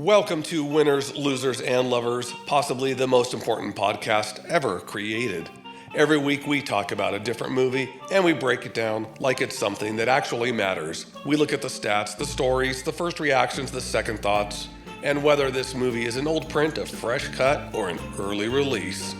Welcome to Winners, Losers, and Lovers, possibly the most important podcast ever created. Every week we talk about a different movie and we break it down like it's something that actually matters. We look at the stats, the stories, the first reactions, the second thoughts, and whether this movie is an old print, a fresh cut, or an early release.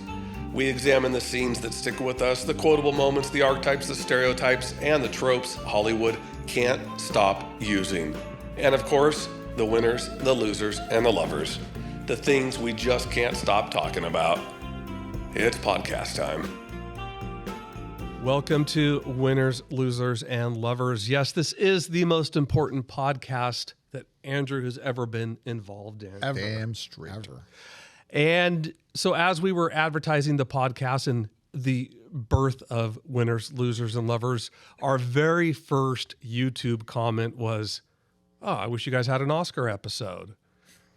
We examine the scenes that stick with us, the quotable moments, the archetypes, the stereotypes, and the tropes Hollywood can't stop using. And of course, the winners, the losers, and the lovers. The things we just can't stop talking about. It's podcast time. Welcome to Winners, Losers, and Lovers. Yes, this is the most important podcast that Andrew has ever been involved in. Ever. Damn straight. Ever. And so as we were advertising the podcast and the birth of Winners, Losers, and Lovers, our very first YouTube comment was, "Oh, I wish you guys had an Oscar episode."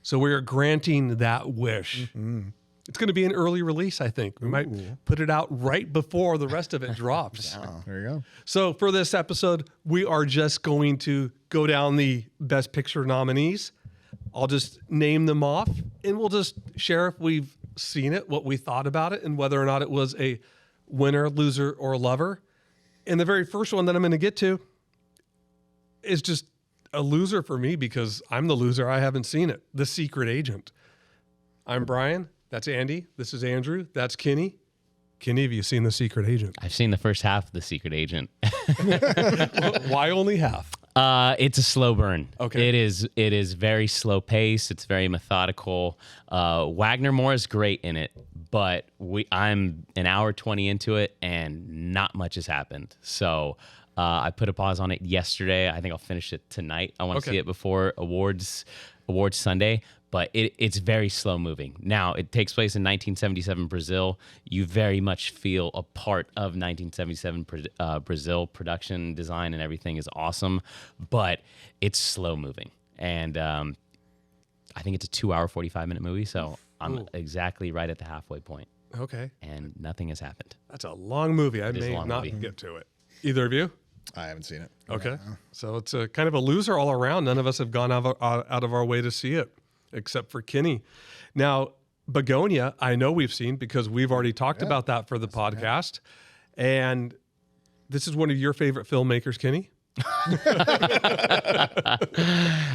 So we are granting that wish. Mm-hmm. It's going to be an early release, I think. We might put it out right before the rest of it drops. There you go. So for this episode, we are just going to go down the Best Picture nominees. I'll just name them off, and we'll just share if we've seen it, what we thought about it, and whether or not it was a winner, loser, or lover. And the very first one that I'm going to get to is just a loser for me because I'm the loser. I haven't seen it. The Secret Agent. I'm Brian. That's Andy. This is Andrew. That's Kenny. Kenny, have you seen The Secret Agent? I've seen the first half of The Secret Agent. Why only half? It's a slow burn. Okay. It is very slow pace. It's very methodical. Wagner Moore is great in it, but I'm an hour 20 into it and not much has happened. So I put a pause on it yesterday. I think I'll finish it tonight. I want to see it before awards Sunday, but it's very slow moving. Now, it takes place in 1977 Brazil. You very much feel a part of 1977 Brazil. Production, design, and everything is awesome, but it's slow moving. And I think it's a 2-hour, 45-minute movie, so I'm exactly right at the halfway point. Okay. And nothing has happened. That's a long movie. I may not get to it. Either of you? I haven't seen it. Okay. So it's a kind of a loser all around. None of us have gone out of our way to see it, except for Kenny. Now, Bugonia, I know we've seen because we've already talked about that for the podcast. And this is one of your favorite filmmakers, Kenny?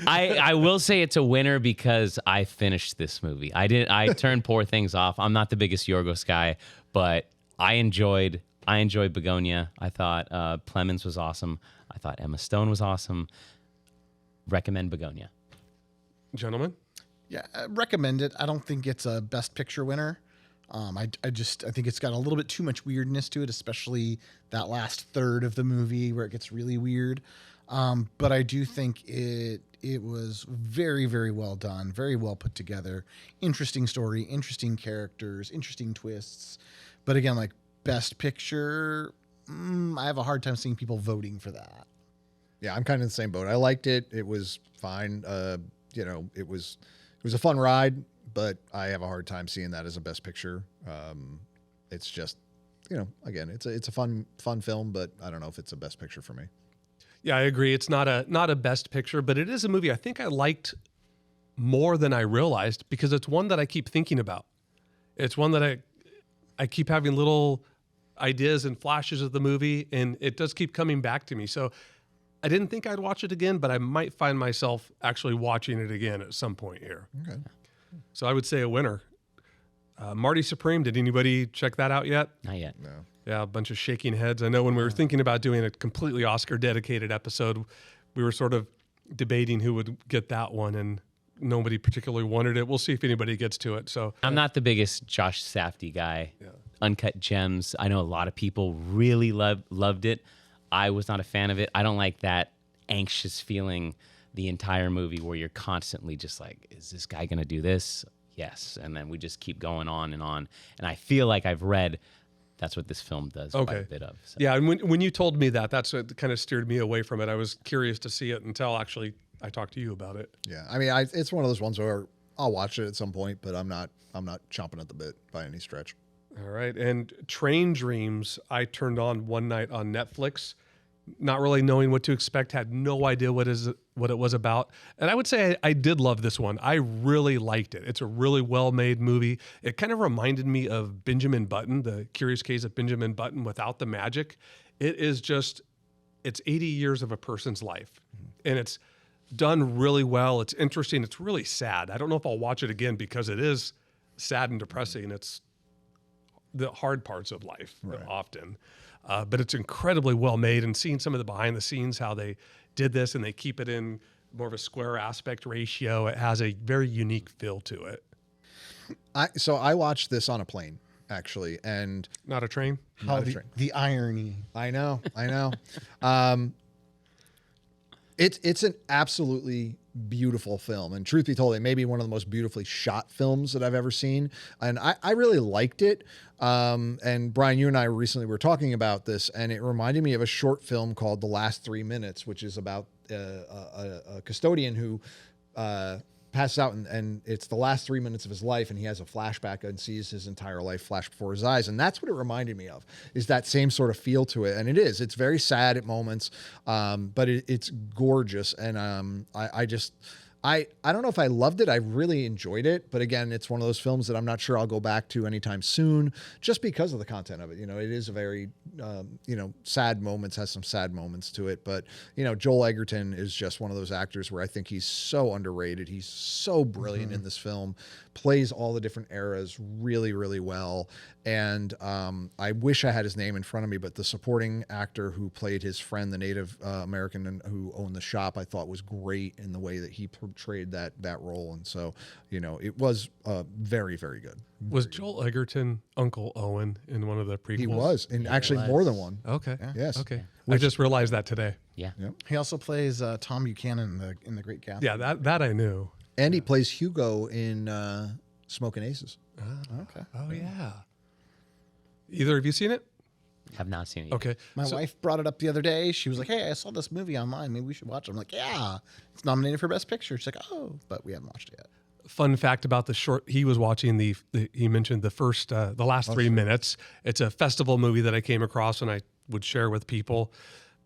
I will say it's a winner because I finished this movie. I turned Poor Things off. I'm not the biggest Yorgos guy, but I enjoyed Bugonia. I thought Plemons was awesome. I thought Emma Stone was awesome. Recommend Bugonia. Gentlemen? Yeah, I recommend it. I don't think it's a Best Picture winner. I think it's got a little bit too much weirdness to it, especially that last third of the movie where it gets really weird. But I do think it was very, very well done, very well put together. Interesting story, interesting characters, interesting twists. But again, like Best Picture, I have a hard time seeing people voting for that. Yeah, I'm kind of in the same boat. I liked it. It was fine. It was a fun ride, but I have a hard time seeing that as a Best Picture. It's just, again, it's a fun film, but I don't know if it's a Best Picture for me. Yeah, I agree. It's not a Best Picture, but it is a movie I think I liked more than I realized because it's one that I keep thinking about. It's one that I keep having little ideas and flashes of the movie, and it does keep coming back to me. So I didn't think I'd watch it again, but I might find myself actually watching it again at some point here. Okay. So I would say a winner. Marty Supreme, did anybody check that out yet? Not yet. No. Yeah, a bunch of shaking heads. I know when we were thinking about doing a completely Oscar-dedicated episode, we were sort of debating who would get that one, and nobody particularly wanted it. We'll see if anybody gets to it. So I'm not the biggest Josh Safdie guy. Yeah. Uncut Gems. I know a lot of people really loved it. I was not a fan of it. I don't like that anxious feeling the entire movie where you're constantly just like, is this guy going to do this? Yes. And then we just keep going on. And I feel like I've read that's what this film does quite a bit of. So. Yeah, and when you told me that, that's what kind of steered me away from it. I was curious to see it until actually I talked to you about it. Yeah, I mean, it's one of those ones where I'll watch it at some point, but I'm not chomping at the bit by any stretch. All right, and Train Dreams, I turned on one night on Netflix. not really knowing what to expect, had no idea what it was about. And I would say I did love this one. I really liked it. It's a really well-made movie. It kind of reminded me of Benjamin Button, The Curious Case of Benjamin Button without the magic. It is just, it's 80 years of a person's life. And it's done really well. It's interesting. It's really sad. I don't know if I'll watch it again because it is sad and depressing. It's the hard parts of life often. But it's incredibly well made, and seeing some of the behind the scenes, how they did this, and they keep it in more of a square aspect ratio. It has a very unique feel to it. So I watched this on a plane, actually, and Not a train? How the irony. I know. It's an absolutely beautiful film, and truth be told, it may be one of the most beautifully shot films that I've ever seen, and I really liked it. And Brian, you and I recently were talking about this, and it reminded me of a short film called The Last 3 Minutes, which is about a custodian who passes out, and it's the last 3 minutes of his life, and he has a flashback and sees his entire life flash before his eyes. And that's what it reminded me of, is that same sort of feel to it. And it's very sad at moments, but it's gorgeous. And I don't know if I loved it. I really enjoyed it. But again, it's one of those films that I'm not sure I'll go back to anytime soon, just because of the content of it. It is a very, sad moments, has some sad moments to it. But, Joel Edgerton is just one of those actors where I think he's so underrated. He's so brilliant in this film, plays all the different eras really, really well. And I wish I had his name in front of me, but the supporting actor who played his friend, the Native American who owned the shop, I thought was great in the way that he portrayed that role. And so, it was very, very good. Was Joel Edgerton Uncle Owen in one of the prequels? He was, and actually more than one. Okay. Yes. Okay. I just realized that today. Yeah. Yep. He also plays Tom Buchanan in the Great Gatsby. Yeah, that I knew. And he plays Hugo in Smoking Aces. Okay. Oh, yeah. Either of you seen it? Have not seen it yet. Okay. My wife brought it up the other day. She was like, "Hey, I saw this movie online. Maybe we should watch it." I'm like, "Yeah, it's nominated for Best Picture." She's like, "Oh," but we haven't watched it yet. Fun fact about the short, he was watching he mentioned the last 3 minutes. It's a festival movie that I came across and I would share with people.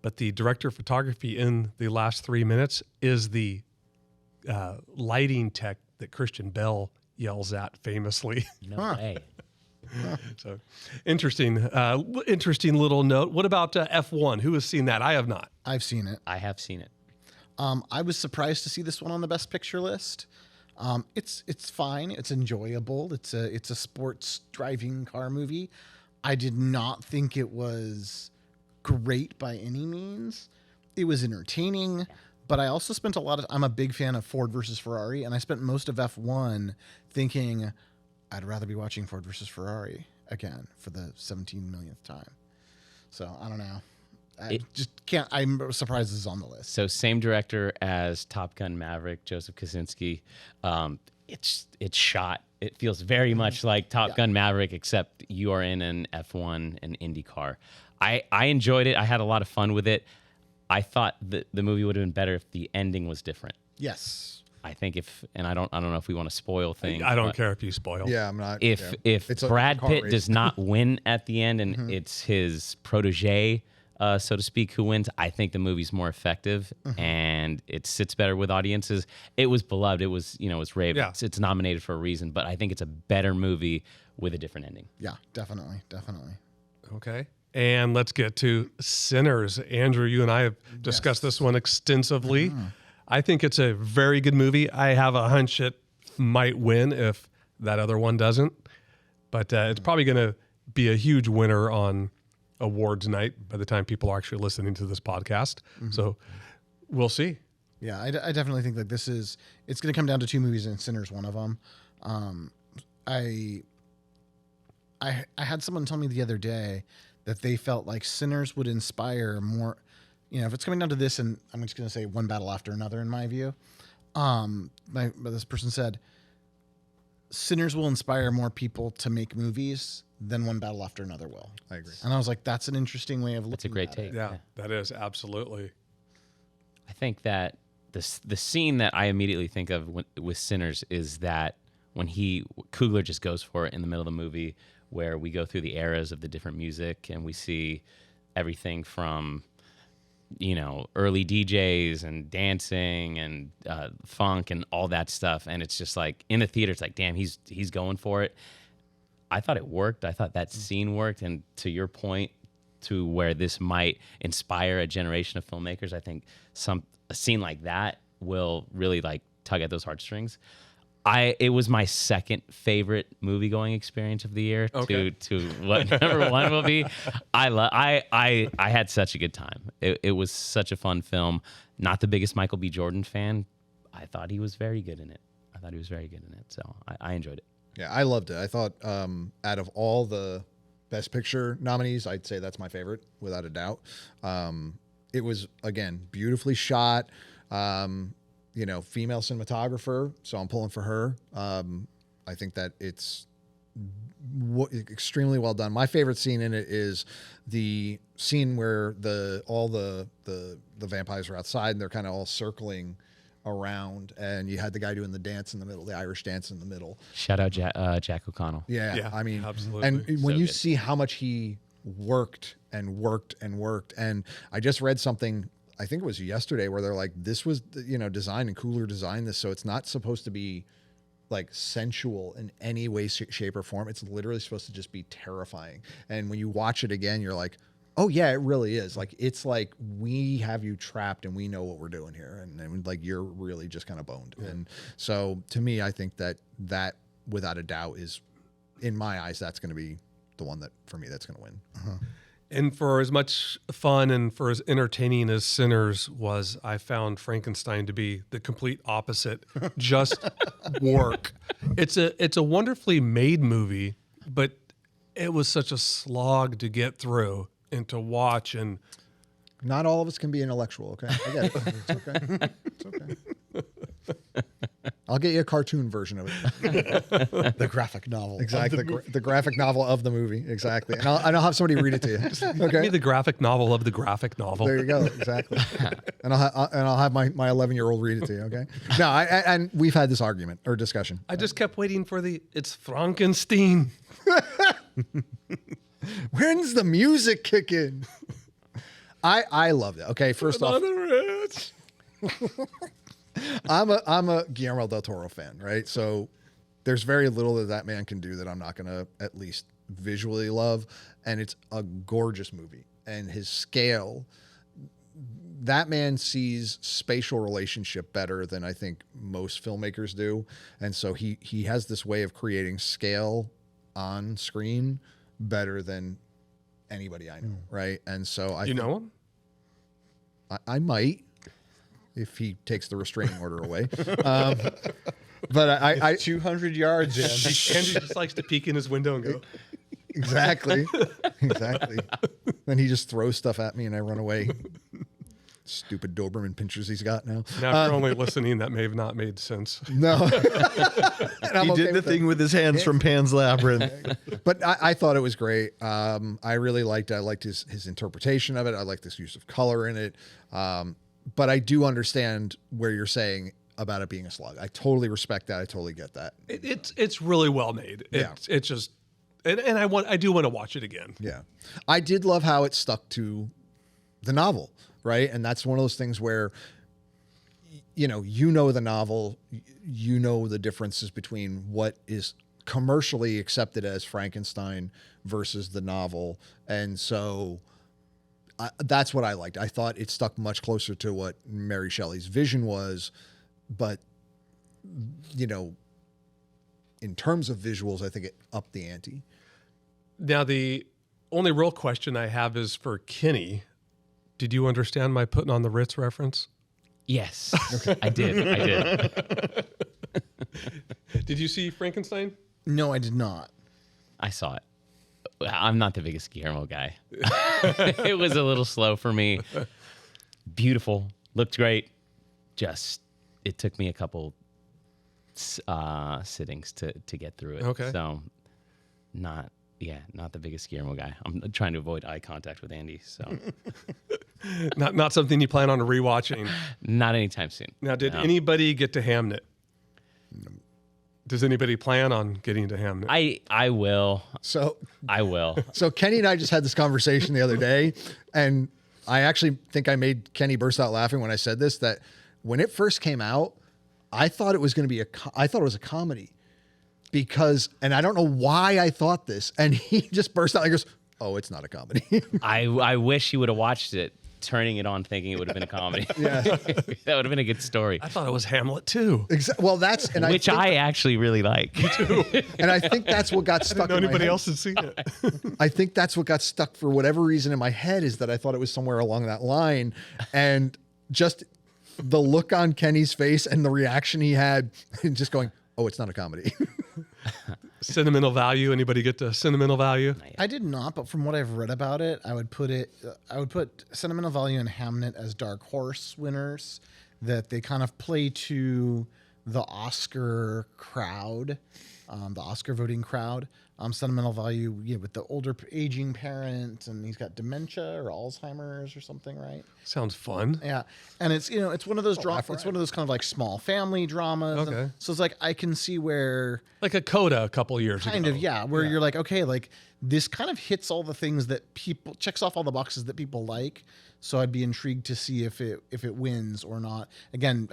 But the director of photography in the last 3 minutes is the lighting tech that Christian Bale yells at famously. No way. So interesting little note. What about F1? Who has seen that? I have not. I've seen it. I have seen it. I was surprised to see this one on the Best Picture list. It's fine. It's enjoyable. It's a sports driving car movie. I did not think it was great by any means. It was entertaining, but I also spent I'm a big fan of Ford versus Ferrari, and I spent most of F1 thinking I'd rather be watching Ford versus Ferrari again for the 17 millionth time. So I don't know. I just can't. I'm surprised this is on the list. So same director as Top Gun Maverick, Joseph Kosinski. It's shot. It feels very much like Top Gun Maverick, except you are in an F1, an Indy car. I enjoyed it. I had a lot of fun with it. I thought the movie would have been better if the ending was different. Yes. I think I don't know if we want to spoil things. I don't but care if you spoil. Yeah, I'm not. If It's a Brad car Pitt race. does not win at the end and it's his protege, so to speak, who wins, I think the movie's more effective and it sits better with audiences. It was beloved. It was, it's raved. Yeah. It's nominated for a reason, but I think it's a better movie with a different ending. Yeah, definitely. Okay. And let's get to Sinners. Andrew, you and I have discussed this one extensively. I think it's a very good movie. I have a hunch it might win if that other one doesn't. But it's probably going to be a huge winner on awards night by the time people are actually listening to this podcast. So we'll see. Yeah, I definitely think that it's going to come down to two movies, and Sinners one of them. I had someone tell me the other day that they felt like Sinners would inspire more. If it's coming down to this, and I'm just going to say one battle after another, in my view. This person said, Sinners will inspire more people to make movies than one battle after another will. I agree. And I was like, that's an interesting way of looking That's a great at take. it. Yeah, that is absolutely. I think that the scene that I immediately think of with Sinners is that when Coogler just goes for it in the middle of the movie, where we go through the eras of the different music and we see everything from early DJs and dancing and funk and all that stuff. And it's just like in the theater, it's like, damn, he's going for it. I thought it worked. I thought that scene worked. And to your point, to where this might inspire a generation of filmmakers, I think a scene like that will really like tug at those heartstrings. It was my second favorite movie going experience of the year to what number one will be. I had such a good time. It was such a fun film. Not the biggest Michael B. Jordan fan. I thought he was very good in it. So I enjoyed it. Yeah, I loved it. I thought out of all the Best Picture nominees, I'd say that's my favorite, without a doubt. It was, again, beautifully shot. Female cinematographer, so I'm pulling for her. I think that it's extremely well done. My favorite scene in it is the scene where all the vampires are outside and they're kind of all circling around, and you had the guy doing the dance in the middle, the Irish dance in the middle. Shout out Jack O'Connell. Yeah, I mean, absolutely. And when you see how much he worked, and I just read something, I think it was yesterday, where they're like, this was, designed, and Cooler designed this, so it's not supposed to be like sensual in any way, shape, or form. It's literally supposed to just be terrifying. And when you watch it again, you're like, oh yeah, it really is. Like, it's like, we have you trapped and we know what we're doing here. And like, you're really just kind of boned. Yeah. And so to me, I think that without a doubt is, in my eyes, that's going to be the one that, for me, that's going to win. Uh-huh. And for as much fun and for as entertaining as Sinners was, I found Frankenstein to be the complete opposite. Just work. It's a wonderfully made movie, but it was such a slog to get through and to watch. And not all of us can be intellectual, okay? I get it. It's okay. It's okay. I'll get you a cartoon version of it. The graphic novel. Exactly. The graphic novel of the movie. Exactly. And I'll have somebody read it to you. Okay. Give me the graphic novel of the graphic novel. There you go. Exactly. And I'll have my 11-year-old read it to you. Okay. No, and we've had this argument or discussion. I just kept waiting for it's Frankenstein. When's the music kick in? I loved it. Okay. First off, I'm a Guillermo del Toro fan, right? So there's very little that man can do that I'm not going to at least visually love. And it's a gorgeous movie. And his scale, that man sees spatial relationship better than I think most filmmakers do. And so he has this way of creating scale on screen better than anybody I know, right? And so I know him? I might, if he takes the restraining order away. But I 200 yards in. Andrew just likes to peek in his window and go. Exactly. Then he just throws stuff at me and I run away. Stupid Doberman pinchers he's got now. Now, if you're only listening, that may have not made sense. No. He did the thing with his hands from Pan's Labyrinth. But I thought it was great. I really liked it. I liked his interpretation of it. I liked this use of color in it. But I do understand where you're saying about it being a slug. I totally respect that. I totally get that. It's really well made. It's just, and I do want to watch it again. Yeah. I did love how it stuck to the novel, right? And that's one of those things where, the novel, the differences between what is commercially accepted as Frankenstein versus the novel. And so that's what I liked. I thought it stuck much closer to what Mary Shelley's vision was, but in terms of visuals, I think it upped the ante. Now, the only real question I have is for Kenny. Did you understand my putting on the Ritz reference? Yes, okay. I did. Did you see Frankenstein? No, I did not. I saw it. I'm not the biggest Guillermo guy. It was a little slow for me. Beautiful, looked great. It took me a couple sittings to get through it. Okay. So, not the biggest Guillermo guy. I'm trying to avoid eye contact with Andy. So, not something you plan on rewatching. Not anytime soon. Now, did anybody get to Hamnet? Does anybody plan on getting to Hamnet? I will. So I will. So Kenny and I just had this conversation the other day, and I actually think I made Kenny burst out laughing when I said this, that when it first came out, I thought it was going to be I thought it was a comedy because, and I don't know why I thought this. And he just burst out and goes, oh, it's not a comedy. I wish he would have watched it, turning it on thinking it would have been a comedy. Yeah. That would have been a good story. I thought it was Hamlet too. Well, that's, and Which I actually really like. and I think that's what got stuck No, in my anybody head. else had seen it. I think that's what got stuck for whatever reason in my head, is that I thought it was somewhere along that line. And just the look on Kenny's face and the reaction he had, and just going, oh, it's not a comedy. Sentimental Value. Anybody get to Sentimental Value? I did not, but from what I've read about it, I would put Sentimental Value and Hamnet as dark horse winners, that they kind of play to the Oscar crowd, the Oscar voting crowd. Sentimental Value, with the older aging parent, and he's got dementia or Alzheimer's or something, right? Sounds fun. Yeah, and it's it's one of those it's one of those kind of like small family dramas. Okay. So it's like I can see where Like a Coda a couple years kind ago. of, yeah, where you're like, okay, like this kind of hits all the things that people checks off all the boxes that people like. So I'd be intrigued to see if it wins or not. Again,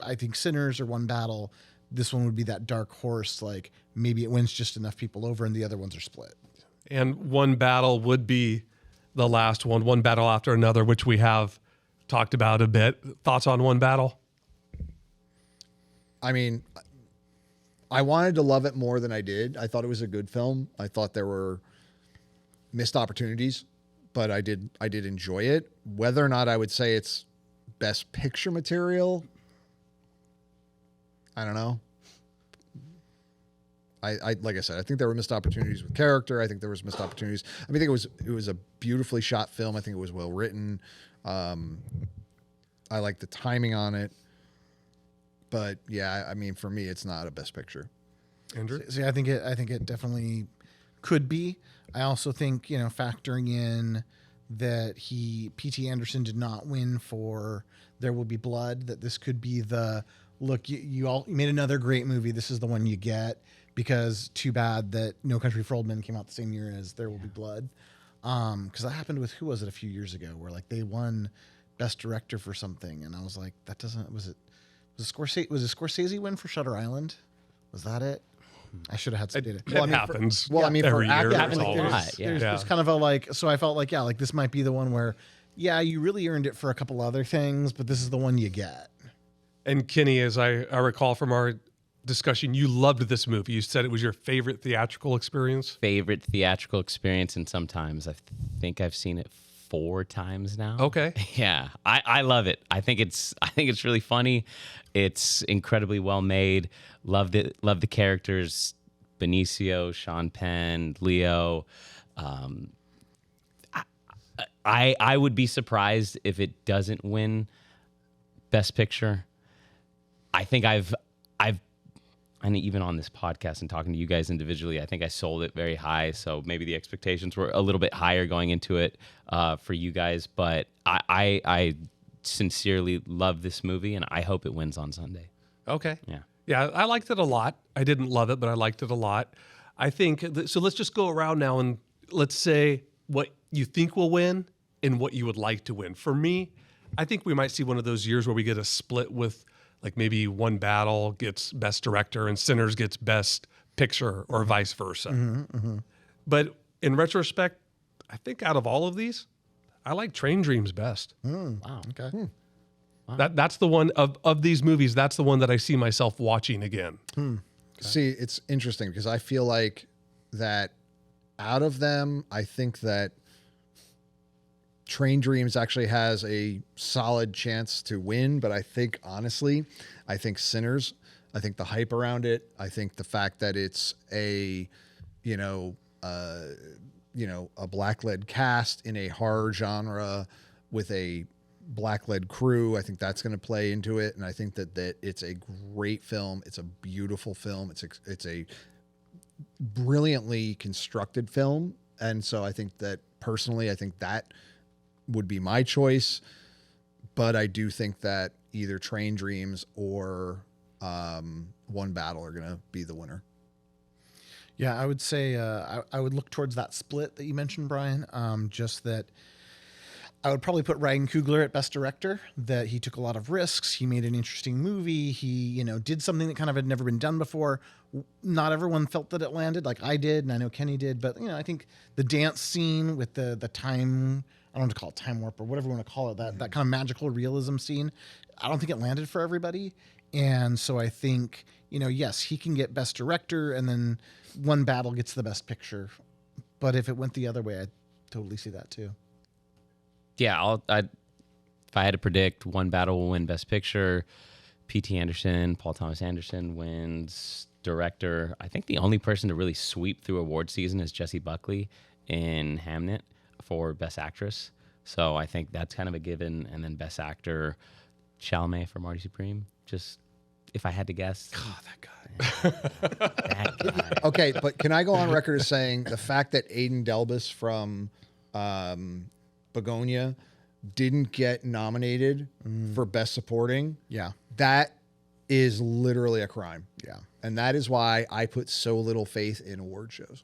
I think Sinners or One Battle, this one would be that dark horse, like maybe it wins just enough people over and the other ones are split. And One Battle would be the last one. One Battle After Another, which we have talked about a bit. Thoughts on One Battle? I mean, I wanted to love it more than I did. I thought it was a good film. I thought there were missed opportunities, but I did enjoy it. Whether or not I would say it's best picture material, I don't know. I like I said, I think there were missed opportunities with character. I think there was missed opportunities. I mean, I think it was a beautifully shot film. I think it was well written. I like the timing on it. But yeah, I mean, for me, it's not a best picture. Andrew? See, I think it definitely could be. I also think, factoring in that P.T. Anderson did not win for There Will Be Blood, that this could be the look, you made another great movie. This is the one you get, because too bad that No Country for Old Men came out the same year as There Will Be Blood. Because that happened with, who was it a few years ago, where like they won Best Director for something, and I was like, that doesn't, was it Scorsese win for Shutter Island? Was that it? I should have had some data. It happens. Every year. happens it's a always- lot. Yeah. There's kind of a like, so I felt like, yeah, like this might be the one where, yeah, you really earned it for a couple other things, but this is the one you get. And Kenny, as I recall from our discussion, you loved this movie. You said it was your favorite theatrical experience. Favorite theatrical experience, and sometimes I think I've seen it 4 times now. Okay. Yeah, I love it. I think it's really funny. It's incredibly well made. Loved it. Love the characters: Benicio, Sean Penn, Leo. I would be surprised if it doesn't win Best Picture. I think and even on this podcast and talking to you guys individually, I think I sold it very high. So maybe the expectations were a little bit higher going into it for you guys. But I sincerely love this movie, and I hope it wins on Sunday. Okay. Yeah. Yeah, I liked it a lot. I didn't love it, but I liked it a lot. I think, so let's just go around now and let's say what you think will win and what you would like to win. For me, I think we might see one of those years where we get a split with, like, maybe One Battle gets Best Director and Sinners gets Best Picture, or vice versa. But in retrospect, I think out of all of these, I like Train Dreams best. Wow. Okay. That's the one of these movies. That's the one that I see myself watching again. See, it's interesting because I feel like that out of them, I think that Train Dreams actually has a solid chance to win. But I think, honestly, I think Sinners, I think the hype around it, I think the fact that it's a black-led cast in a horror genre with a black-led crew, I think that's going to play into it. And I think that it's a great film. It's a beautiful film. It's a brilliantly constructed film. And so I think that personally, I think that would be my choice. But I do think that either Train Dreams or One Battle are going to be the winner. Yeah, I would say I would look towards that split that you mentioned, Brian. Just that I would probably put Ryan Coogler at Best Director, that he took a lot of risks. He made an interesting movie. He, did something that kind of had never been done before. Not everyone felt that it landed like I did, and I know Kenny did, but, I think the dance scene with the time, I don't want to call it time warp or whatever you want to call it, that kind of magical realism scene, I don't think it landed for everybody. And so I think, yes, he can get Best Director, and then one battle gets the Best Picture. But if it went the other way, I'd totally see that too. Yeah, if I had to predict, one battle will win Best Picture. P.T. Anderson, Paul Thomas Anderson wins Director. I think the only person to really sweep through award season is Jessie Buckley in Hamnet for Best Actress. So I think that's kind of a given. And then Best Actor, Chalamet for Marty Supreme. Just, if I had to guess. God, that guy. That guy. Okay, but can I go on record as saying the fact that Aidan Delbus from Bugonia didn't get nominated for Best Supporting? Yeah. That is literally a crime. Yeah. And that is why I put so little faith in award shows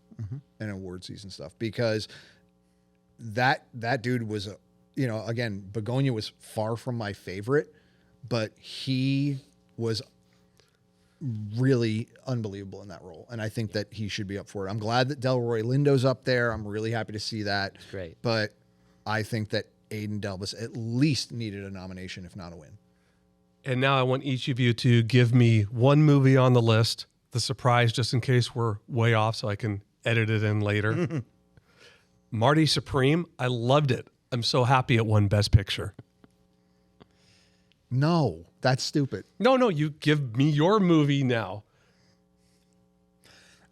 and award season stuff, because that dude was, again, Bugonia was far from my favorite, but he was really unbelievable in that role. And I think that he should be up for it. I'm glad that Delroy Lindo's up there. I'm really happy to see that. It's great. But I think that Aidan Delbus at least needed a nomination, if not a win. And now I want each of you to give me one movie on the list, the surprise, just in case we're way off so I can edit it in later. Marty Supreme, I loved it. I'm so happy it won Best Picture. No, that's stupid. No, you give me your movie now.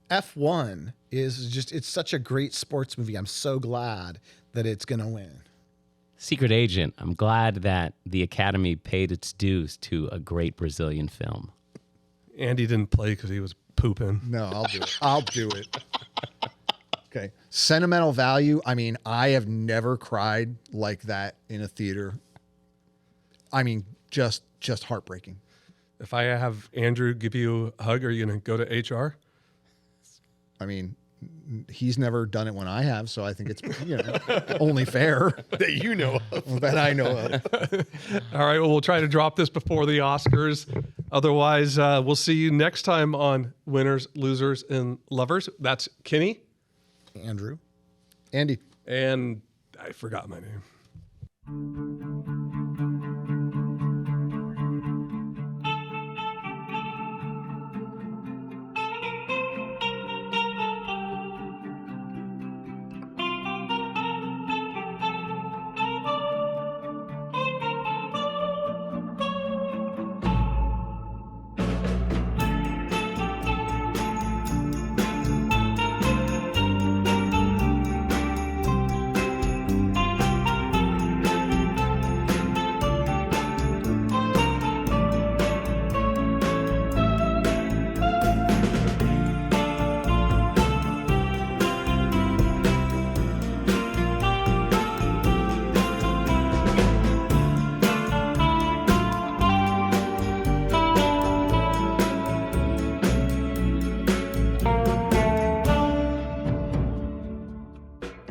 F1 is it's such a great sports movie. I'm so glad that it's going to win. Secret Agent. I'm glad that the Academy paid its dues to a great Brazilian film. Andy didn't play because he was pooping. No, I'll do it. I'll do it. Okay. Sentimental Value. I mean, I have never cried like that in a theater. I mean, just heartbreaking. If I have Andrew give you a hug, are you going to go to HR? I mean, he's never done it when I have, so I think it's only fair That you know of. that I know of. All right, well, we'll try to drop this before the Oscars. Otherwise, we'll see you next time on Winners, Losers, and Lovers. That's Kenny. Andrew. Andy. And I forgot my name.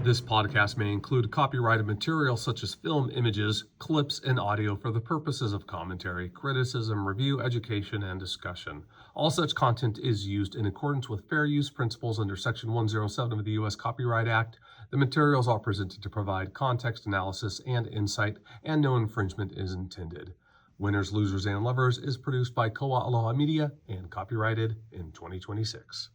This podcast may include copyrighted material such as film, images, clips, and audio for the purposes of commentary, criticism, review, education, and discussion. All such content is used in accordance with fair use principles under Section 107 of the U.S. Copyright Act. The materials are presented to provide context analysis and insight, and no infringement is intended. Winners, Losers, and Lovers is produced by Koa Aloha Media and copyrighted in 2026.